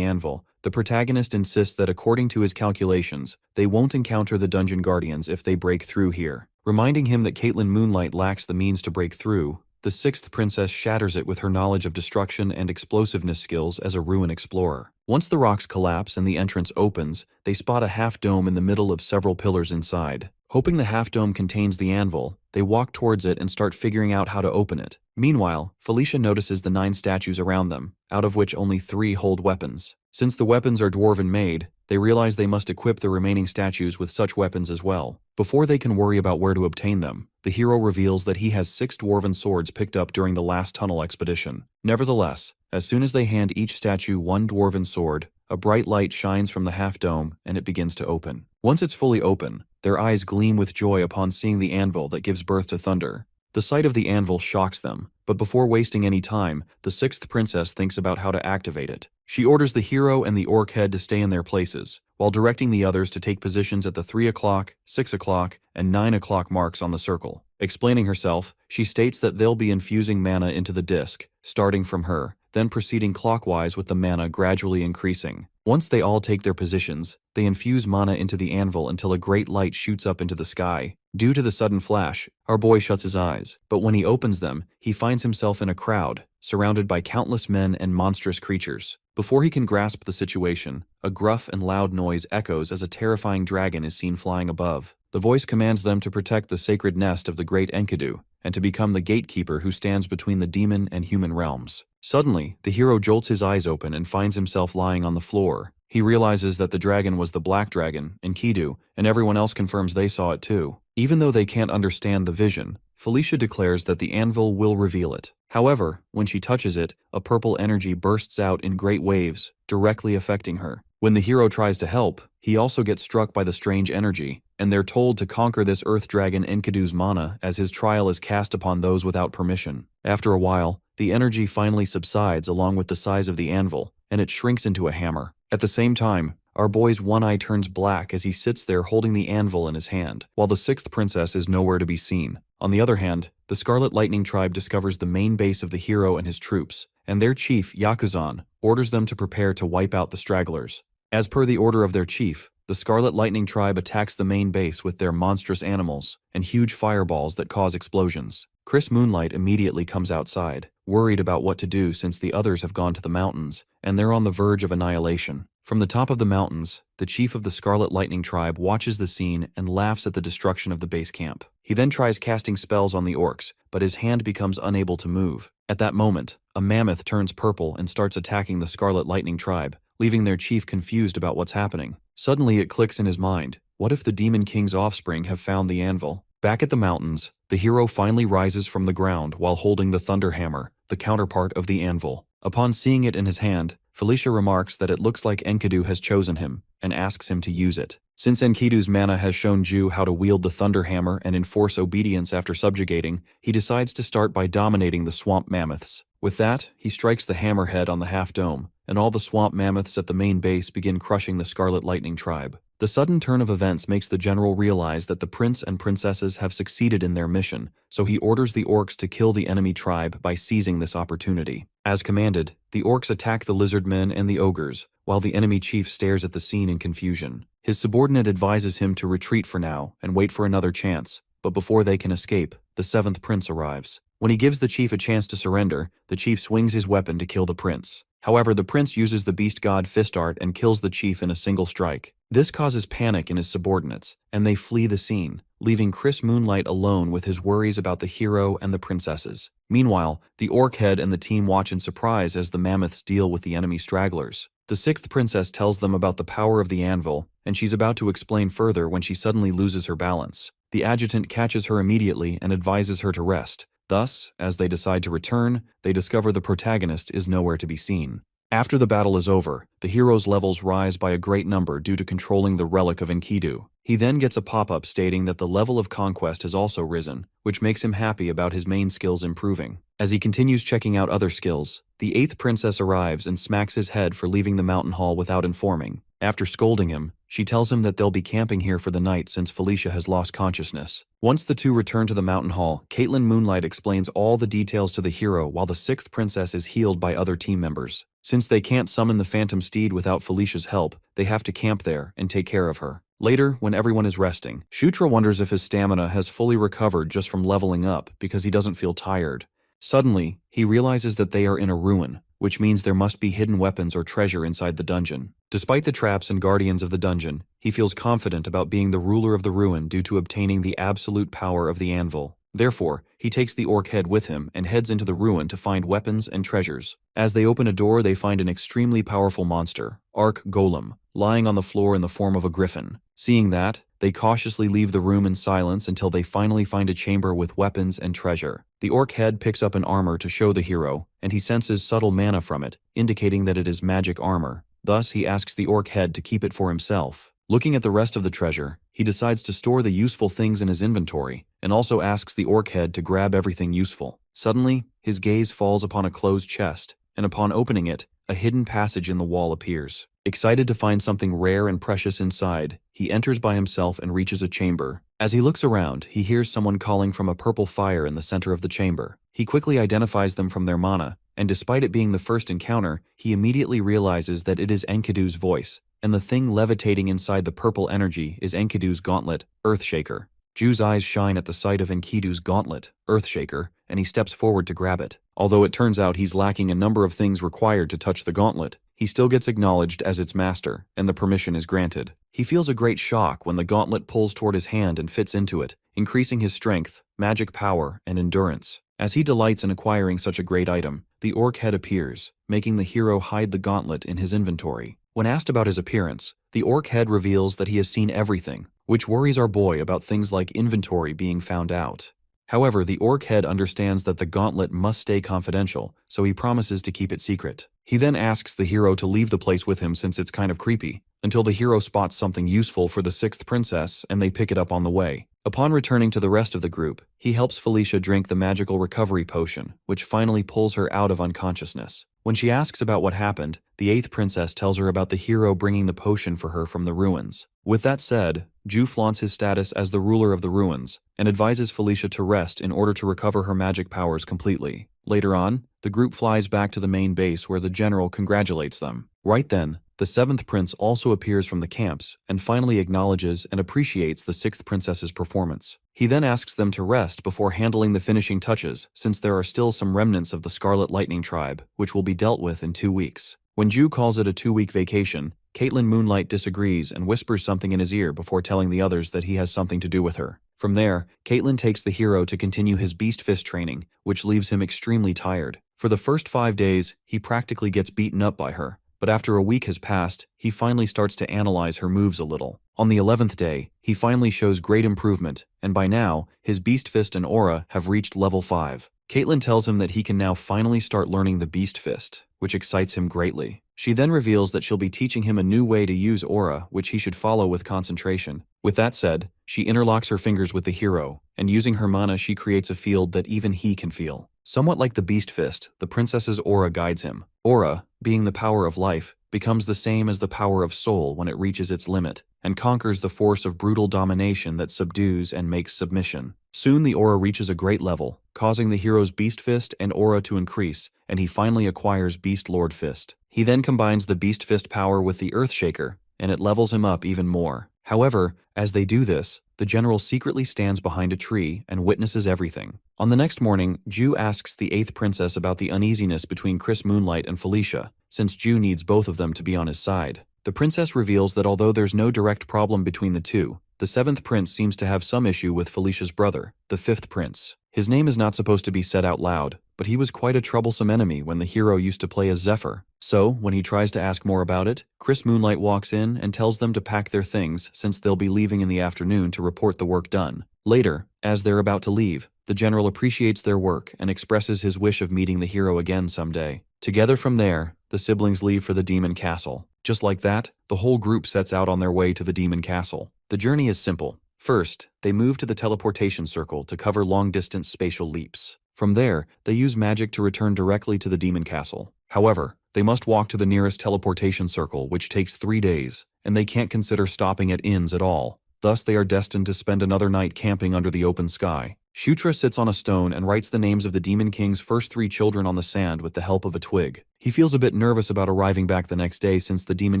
anvil, the protagonist insists that according to his calculations, they won't encounter the dungeon guardians if they break through here. Reminding him that Caitlin Moonlight lacks the means to break through, the 6th princess shatters it with her knowledge of destruction and explosiveness skills as a ruin explorer. Once the rocks collapse and the entrance opens, they spot a half-dome in the middle of several pillars inside. Hoping the half-dome contains the anvil, they walk towards it and start figuring out how to open it. Meanwhile, Felicia notices the 9 statues around them, out of which only 3 hold weapons. Since the weapons are dwarven-made, they realize they must equip the remaining statues with such weapons as well. Before they can worry about where to obtain them, the hero reveals that he has 6 dwarven swords picked up during the last tunnel expedition. Nevertheless, as soon as they hand each statue one dwarven sword, a bright light shines from the half-dome and it begins to open. Once it's fully open, their eyes gleam with joy upon seeing the anvil that gives birth to thunder. The sight of the anvil shocks them, but before wasting any time, the 6th princess thinks about how to activate it. She orders the hero and the orc head to stay in their places, while directing the others to take positions at the 3 o'clock, 6 o'clock, and 9 o'clock marks on the circle. Explaining herself, she states that they'll be infusing mana into the disc, starting from her, then proceeding clockwise with the mana gradually increasing. Once they all take their positions, they infuse mana into the anvil until a great light shoots up into the sky. Due to the sudden flash, our boy shuts his eyes, but when he opens them, he finds himself in a crowd, surrounded by countless men and monstrous creatures. Before he can grasp the situation, a gruff and loud noise echoes as a terrifying dragon is seen flying above. The voice commands them to protect the sacred nest of the great Enkidu, and to become the gatekeeper who stands between the demon and human realms. Suddenly, the hero jolts his eyes open and finds himself lying on the floor. He realizes that the dragon was the black dragon, Enkidu, and everyone else confirms they saw it too. Even though they can't understand the vision, Felicia declares that the anvil will reveal it. However, when she touches it, a purple energy bursts out in great waves, directly affecting her. When the hero tries to help, he also gets struck by the strange energy, and they're told to conquer this earth dragon Enkidu's mana as his trial is cast upon those without permission. After a while, the energy finally subsides along with the size of the anvil, and it shrinks into a hammer. At the same time, our boy's one eye turns black as he sits there holding the anvil in his hand, while the 6th princess is nowhere to be seen. On the other hand, the Scarlet Lightning tribe discovers the main base of the hero and his troops, and their chief, Yakuzan, orders them to prepare to wipe out the stragglers. As per the order of their chief, the Scarlet Lightning tribe attacks the main base with their monstrous animals and huge fireballs that cause explosions. Chris Moonlight immediately comes outside, worried about what to do since the others have gone to the mountains, and they're on the verge of annihilation. From the top of the mountains, the chief of the Scarlet Lightning tribe watches the scene and laughs at the destruction of the base camp. He then tries casting spells on the orcs, but his hand becomes unable to move. At that moment, a mammoth turns purple and starts attacking the Scarlet Lightning tribe, leaving their chief confused about what's happening. Suddenly it clicks in his mind. What if the Demon King's offspring have found the anvil? Back at the mountains, the hero finally rises from the ground while holding the Thunder Hammer, the counterpart of the anvil. Upon seeing it in his hand, Felicia remarks that it looks like Enkidu has chosen him, and asks him to use it. Since Enkidu's mana has shown Ju how to wield the Thunder Hammer and enforce obedience after subjugating, he decides to start by dominating the swamp mammoths. With that, he strikes the hammerhead on the half-dome, and all the swamp mammoths at the main base begin crushing the Scarlet Lightning tribe. The sudden turn of events makes the general realize that the prince and princesses have succeeded in their mission, so he orders the orcs to kill the enemy tribe by seizing this opportunity. As commanded, the orcs attack the lizard men and the ogres, while the enemy chief stares at the scene in confusion. His subordinate advises him to retreat for now and wait for another chance, but before they can escape, the 7th prince arrives. When he gives the chief a chance to surrender, the chief swings his weapon to kill the prince. However, the prince uses the beast god fist art and kills the chief in a single strike. This causes panic in his subordinates, and they flee the scene, leaving Chris Moonlight alone with his worries about the hero and the princesses. Meanwhile, the orc head and the team watch in surprise as the mammoths deal with the enemy stragglers. The sixth princess tells them about the power of the anvil, and she's about to explain further when she suddenly loses her balance. The adjutant catches her immediately and advises her to rest. Thus, as they decide to return, they discover the protagonist is nowhere to be seen. After the battle is over, the hero's levels rise by a great number due to controlling the relic of Enkidu. He then gets a pop-up stating that the level of conquest has also risen, which makes him happy about his main skills improving. As he continues checking out other skills, the eighth princess arrives and smacks his head for leaving the mountain hall without informing. After scolding him, she tells him that they'll be camping here for the night since Felicia has lost consciousness. Once the two return to the mountain hall, Caitlin Moonlight explains all the details to the hero while the sixth princess is healed by other team members. Since they can't summon the phantom steed without Felicia's help, they have to camp there and take care of her. Later, when everyone is resting, Shutra wonders if his stamina has fully recovered just from leveling up because he doesn't feel tired. Suddenly, he realizes that they are in a ruin, which means there must be hidden weapons or treasure inside the dungeon. Despite the traps and guardians of the dungeon, he feels confident about being the ruler of the ruin due to obtaining the absolute power of the anvil. Therefore, he takes the orc head with him and heads into the ruin to find weapons and treasures. As they open a door, they find an extremely powerful monster, Arc Golem, lying on the floor in the form of a griffin. Seeing that, they cautiously leave the room in silence until they finally find a chamber with weapons and treasure. The orc head picks up an armor to show the hero, and he senses subtle mana from it, indicating that it is magic armor. Thus, he asks the orc head to keep it for himself. Looking at the rest of the treasure, he decides to store the useful things in his inventory, and also asks the orc head to grab everything useful. Suddenly, his gaze falls upon a closed chest, and upon opening it, a hidden passage in the wall appears. Excited to find something rare and precious inside, he enters by himself and reaches a chamber. As he looks around, he hears someone calling from a purple fire in the center of the chamber. He quickly identifies them from their mana, and despite it being the first encounter, he immediately realizes that it is Enkidu's voice, and the thing levitating inside the purple energy is Enkidu's gauntlet, Earthshaker. Ju's eyes shine at the sight of Enkidu's gauntlet, Earthshaker, and he steps forward to grab it. Although it turns out he's lacking a number of things required to touch the gauntlet, he still gets acknowledged as its master, and the permission is granted. He feels a great shock when the gauntlet pulls toward his hand and fits into it, increasing his strength, magic power, and endurance. As he delights in acquiring such a great item, the orc head appears, making the hero hide the gauntlet in his inventory. When asked about his appearance, the orc head reveals that he has seen everything, which worries our boy about things like inventory being found out. However, the orc head understands that the gauntlet must stay confidential, so he promises to keep it secret. He then asks the hero to leave the place with him since it's kind of creepy, until the hero spots something useful for the sixth princess and they pick it up on the way. Upon returning to the rest of the group, he helps Felicia drink the magical recovery potion, which finally pulls her out of unconsciousness. When she asks about what happened, the eighth princess tells her about the hero bringing the potion for her from the ruins. With that said, Ju flaunts his status as the ruler of the ruins, and advises Felicia to rest in order to recover her magic powers completely. Later on, the group flies back to the main base where the general congratulates them. Right then, the seventh prince also appears from the camps and finally acknowledges and appreciates the sixth princess's performance. He then asks them to rest before handling the finishing touches, since there are still some remnants of the Scarlet Lightning tribe, which will be dealt with in 2 weeks. When Ju calls it a 2-week vacation, Caitlin Moonlight disagrees and whispers something in his ear before telling the others that he has something to do with her. From there, Caitlin takes the hero to continue his Beast Fist training, which leaves him extremely tired. For the first 5 days, he practically gets beaten up by her, but after a week has passed, he finally starts to analyze her moves a little. On the 11th day, he finally shows great improvement, and by now, his Beast Fist and aura have reached level 5. Caitlin tells him that he can now finally start learning the Beast Fist, which excites him greatly. She then reveals that she'll be teaching him a new way to use aura, which he should follow with concentration. With that said, she interlocks her fingers with the hero, and using her mana she creates a field that even he can feel. Somewhat like the Beast Fist, the princess's aura guides him. Aura, being the power of life, becomes the same as the power of soul when it reaches its limit, and conquers the force of brutal domination that subdues and makes submission. Soon the aura reaches a great level, causing the hero's Beast Fist and aura to increase, and he finally acquires Beast Lord Fist. He then combines the Beast Fist power with the Earthshaker, and it levels him up even more. However, as they do this, the general secretly stands behind a tree and witnesses everything. On the next morning, Ju asks the 8th princess about the uneasiness between Chris Moonlight and Felicia, since Ju needs both of them to be on his side. The princess reveals that although there's no direct problem between the two, the 7th prince seems to have some issue with Felicia's brother, the 5th prince. His name is not supposed to be said out loud, but he was quite a troublesome enemy when the hero used to play as Zephyr. So, when he tries to ask more about it, Chris Moonlight walks in and tells them to pack their things since they'll be leaving in the afternoon to report the work done. Later, as they're about to leave, the general appreciates their work and expresses his wish of meeting the hero again someday. Together from there, the siblings leave for the Demon Castle. Just like that, the whole group sets out on their way to the Demon Castle. The journey is simple. First, they move to the teleportation circle to cover long-distance spatial leaps. From there, they use magic to return directly to the Demon Castle. However, they must walk to the nearest teleportation circle, which takes 3 days, and they can't consider stopping at inns at all. Thus, they are destined to spend another night camping under the open sky. Shutra sits on a stone and writes the names of the Demon King's first 3 children on the sand with the help of a twig. He feels a bit nervous about arriving back the next day since the Demon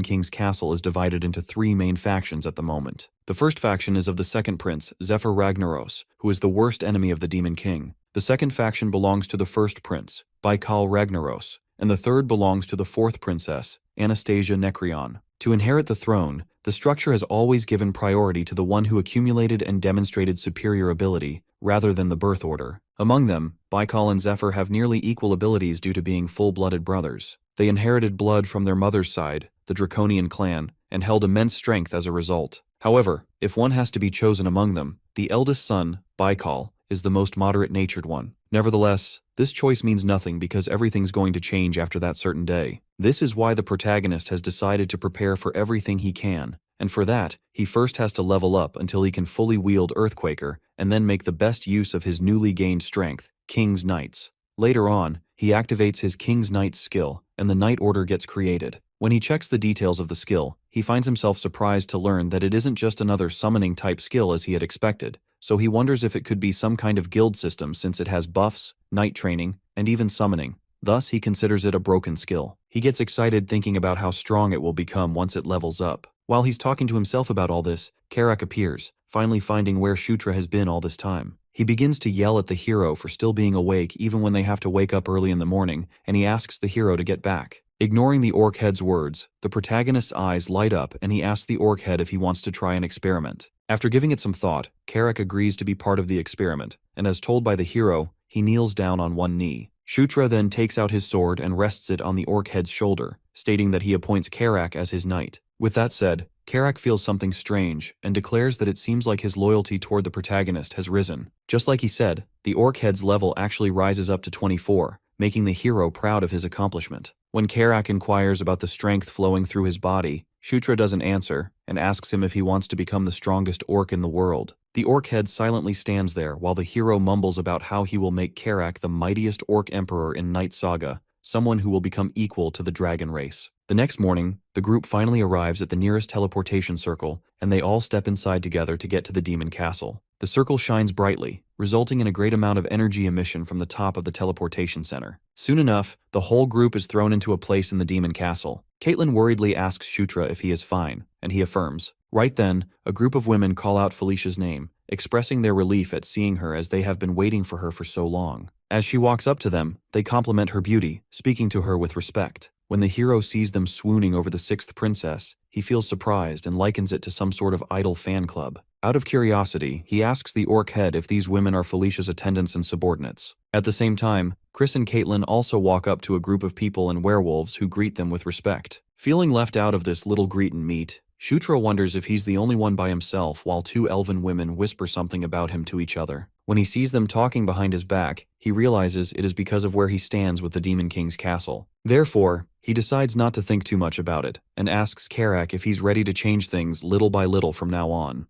King's castle is divided into 3 main factions at the moment. The first faction is of the second prince, Zephyr Ragnaros, who is the worst enemy of the Demon King. The second faction belongs to the first prince, Baikal Ragnaros, and the third belongs to the fourth princess, Anastasia Nekrion. To inherit the throne, the structure has always given priority to the one who accumulated and demonstrated superior ability, rather than the birth order. Among them, Baikal and Zephyr have nearly equal abilities due to being full-blooded brothers. They inherited blood from their mother's side, the Draconian clan, and held immense strength as a result. However, if one has to be chosen among them, the eldest son, Baikal, is the most moderate-natured one. Nevertheless, this choice means nothing because everything's going to change after that certain day. This is why the protagonist has decided to prepare for everything he can, and for that, he first has to level up until he can fully wield Earthquaker and then make the best use of his newly gained strength, King's Knights. Later on, he activates his King's Knights skill, and the Knight Order gets created. When he checks the details of the skill, he finds himself surprised to learn that it isn't just another summoning-type skill as he had expected, so he wonders if it could be some kind of guild system since it has buffs, knight training, and even summoning. Thus, he considers it a broken skill. He gets excited thinking about how strong it will become once it levels up. While he's talking to himself about all this, Karak appears, finally finding where Shutra has been all this time. He begins to yell at the hero for still being awake even when they have to wake up early in the morning, and he asks the hero to get back. Ignoring the orc head's words, the protagonist's eyes light up and he asks the orc head if he wants to try an experiment. After giving it some thought, Karak agrees to be part of the experiment, and as told by the hero, he kneels down on one knee. Shutra then takes out his sword and rests it on the orc head's shoulder, stating that he appoints Karak as his knight. With that said, Karak feels something strange and declares that it seems like his loyalty toward the protagonist has risen. Just like he said, the orc head's level actually rises up to 24, making the hero proud of his accomplishment. When Karak inquires about the strength flowing through his body, Shutra doesn't answer and asks him if he wants to become the strongest orc in the world. The orc head silently stands there while the hero mumbles about how he will make Karak the mightiest orc emperor in Night Saga, someone who will become equal to the dragon race. The next morning, the group finally arrives at the nearest teleportation circle, and they all step inside together to get to the Demon Castle. The circle shines brightly, resulting in a great amount of energy emission from the top of the teleportation center. Soon enough, the whole group is thrown into a place in the Demon Castle. Caitlin worriedly asks Shutra if he is fine, and he affirms. Right then, a group of women call out Felicia's name, expressing their relief at seeing her as they have been waiting for her for so long. As she walks up to them, they compliment her beauty, speaking to her with respect. When the hero sees them swooning over the 6th princess, he feels surprised and likens it to some sort of idol fan club. Out of curiosity, he asks the orc head if these women are Felicia's attendants and subordinates. At the same time, Chris and Caitlin also walk up to a group of people and werewolves who greet them with respect. Feeling left out of this little greet and meet, Shutra wonders if he's the only one by himself while 2 elven women whisper something about him to each other. When he sees them talking behind his back, he realizes it is because of where he stands with the Demon King's castle. Therefore, he decides not to think too much about it, and asks Karak if he's ready to change things little by little from now on.